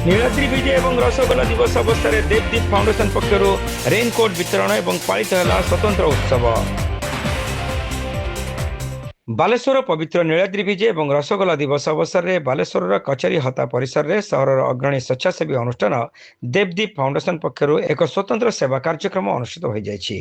नीलाद्री विजय और रसगोल्ला दिवस अवसर में देवदीप फाउंडेशन पक्षर रेनकोट वितरण और पालित है स्वतंत्र उत्सव। बालेश्वर पवित्र नीलाद्री विजय और रसगोल्ला दिवस अवसर में बालेश्वर कचेरी हता परिसर में सहर अग्रणी स्वेच्छासेवी अनुष्ठान देवदीप फाउंडेशन पक्षर एक स्वतंत्र सेवा कार्यक्रम अनुष्ठित हो जाएगी।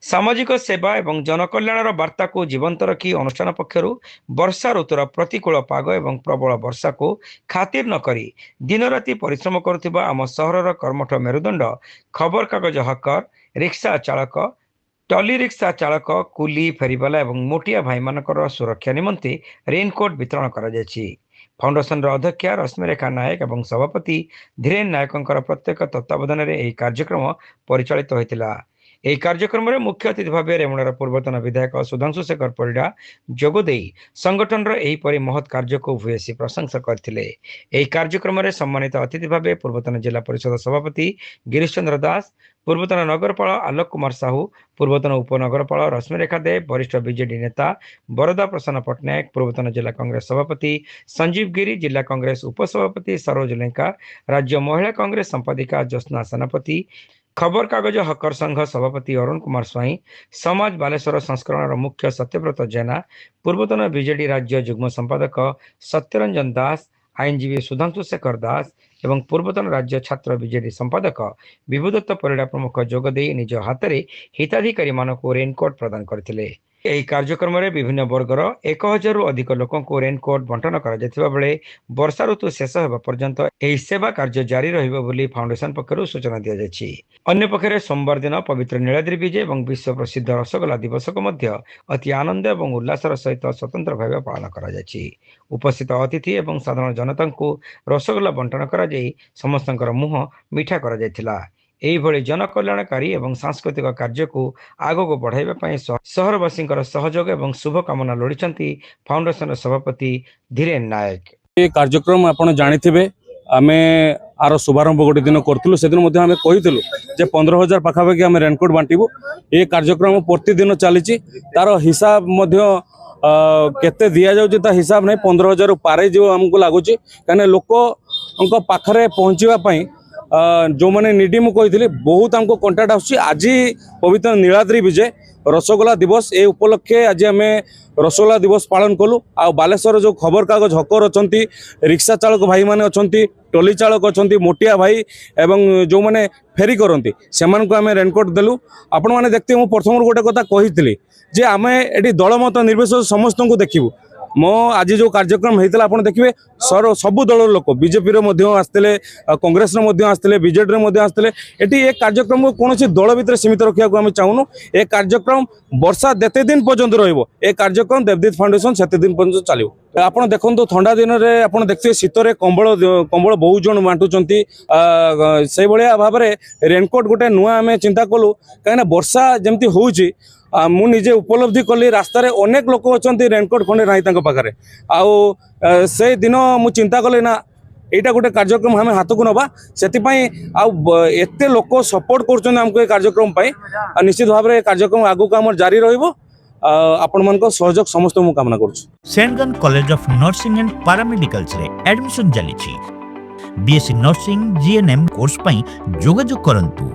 सामाजिक सेवा और जनकल्याण वार्ता को जीवंत रखी अनुष्ठान पक्षर वर्षा ऋतुर प्रतिकूल पाग और प्रबल वर्षा को खातिर न करी दिन राति परिश्रम करुवा आम सहर कर्मठ मेरुदंड खबर कागज हकर रिक्शा चालक टली रिक्शा चालक कुली फेरीवाला और मोटिया भाई मानकर सुरक्षा निमंते रेनकोट वितरण करा जायछि। फाउंडेशन अध्यक्षा रश्मिरेखा नायक और सभापति धीरेन नायकों प्रत्येक तत्वावधान में यह कार्यक्रम परिचालित होता। यह कार्यक्रम में मुख्य अतिथि भाव रेमुणार पूर्वतन विधायक सुधांशु शेखर परिडा जोगदे संगठन एहीपरि महत् कार्य को भूयसी प्रशंसा करथिले। यह कार्यक्रम में सम्मानित अतिथि भाव पूर्वतन जिला परिषद सभापति गिरीश चंद्र दास, पूर्वतन नगरपाल आलोक कुमार साहू, पूर्वतन उपनगरपाल रश्मिरेखा देव, वरिष्ठ बीजेडी नेता बरदा प्रसन्न पट्टनायक, पूर्वतन जिला कांग्रेस सभापति संजीव गिरी, जिला कांग्रेस उपसभापति सरोज लेंका, राज्य महिला कांग्रेस संपादिका ज्योत्ना सेनापति, खबर कागज हकर संघ सभापति अरुण कुमार स्वाई, समाज बालेश्वर संस्करण मुख्य सत्यव्रत जेना, पूर्वतन बीजेडी राज्य जुग्म संपादक सत्यरंजन दास, आईनजीवी सुधांशु शेखर दास एवं पूर्वतन राज्य छात्र बीजेडी संपादक विभुदत्त परिडा प्रमुख जोगदे निज हाथ में हिताधिकारी मानक रेनकोट प्रदान करथिले। यह कार्यक्रम में विभिन्न वर्गर 1000 रु अधिक लोक रेनकोट बंटन कर वर्षा ऋतु शेष होगा पर्यंत यह सेवा कार्य जारी रही फाउंडेशन पक्षर सूचना दी जाएगी। अन्य पक्षरे सोमवार दिन पवित्र नीलाद्री विजय और विश्व प्रसिद्ध रसगोल्ला दिवस को अति आनंद और उल्लासर सहित स्वतंत्र भाव पालन कर उपस्थित अतिथि और साधारण जनता को रसगोल्ला बंटन कर समस्त मुह मिठा कर एभली जनकल्याणकारी और सांस्कृतिक कार्य को आगक बढ़ाई सहरवासी सहयोग और शुभकामना लोड़ी फाउंडेशन सभापति धीरेन नायक। ये कार्यक्रम आपड़ जानी आमे आर शुभारंभ गोटे दिन करूँ से दिन आम कही 15,000 पाखापाखि आम रेनकोट बांटबू। ये कार्यक्रम प्रतिदिन चली तार हिसाब केते दिया जाउछि हिसाब नहीं 15,000 पारे जो आमको लगुच कहीं लोक पाखरे पहुँचापी जो मैंने निडी मुझे बहुत आमको कंटाक्ट आस। आज पवित्र नीलाद्री विजय रसगोल्ला दिवस ए उपलक्षे आज आम रसगोल्ला दिवस पालन कलु। आ बालेश्वर जो खबर कागज हकर अच्छा रिक्शा चालक भाई माने अच्छा टली चालक अच्छा मोटिया भाई एवं जो मैंने फेरी करती से आम रेनकोट देलु। आपण मैंने देखते मुझे प्रथम गोटे कथा कही जे आम ये दलमत निर्विशेष समस्त को देखू। मो आज जो कार्यक्रम होता आप देखिए सबु दल लोक बीजेपी आसते कांग्रेस आसते बीजेडी आसते ये कार्यक्रम को कौन दल भितर सीमित रखा आम चाहूनु। ए कार्यक्रम वर्षा देते दिन पर्यंत रही कार्यक्रम देवदीप फाउंडेशन से दिन पर्यंत चलो। आप देखो ठंडा दिन में आप देखते शीतर कंबल कंबल बहुत जन बांटुंट से भाव में रेनकोट गोटे नुआ आम चिंता कलु कहीं वर्षा जमती हो मु निजे उपलब्धि कली रास्ता अनेक लोक अच्छा रेनकोट खंडे ना पाखे आउ से दिन मु चिंता कली ना यहाँ गोटे कार्यक्रम आम हाथ को नवा से एत लोक सपोर्ट कर कार्यक्रम निश्चित भाव में कार्यक्रम आगक आम जारी आपण मान सहयोग समस्त मु कामना करुछु। Saint John college of nursing and paramedicals रे एडमिशन चली बीएससी नर्सिंग जीएनएम कोर्स पई जोगाजोग करंतु।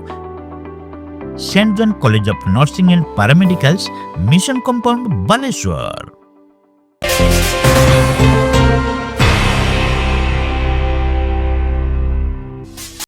Saint John college of nursing and paramedicals mission compound Baleshwar.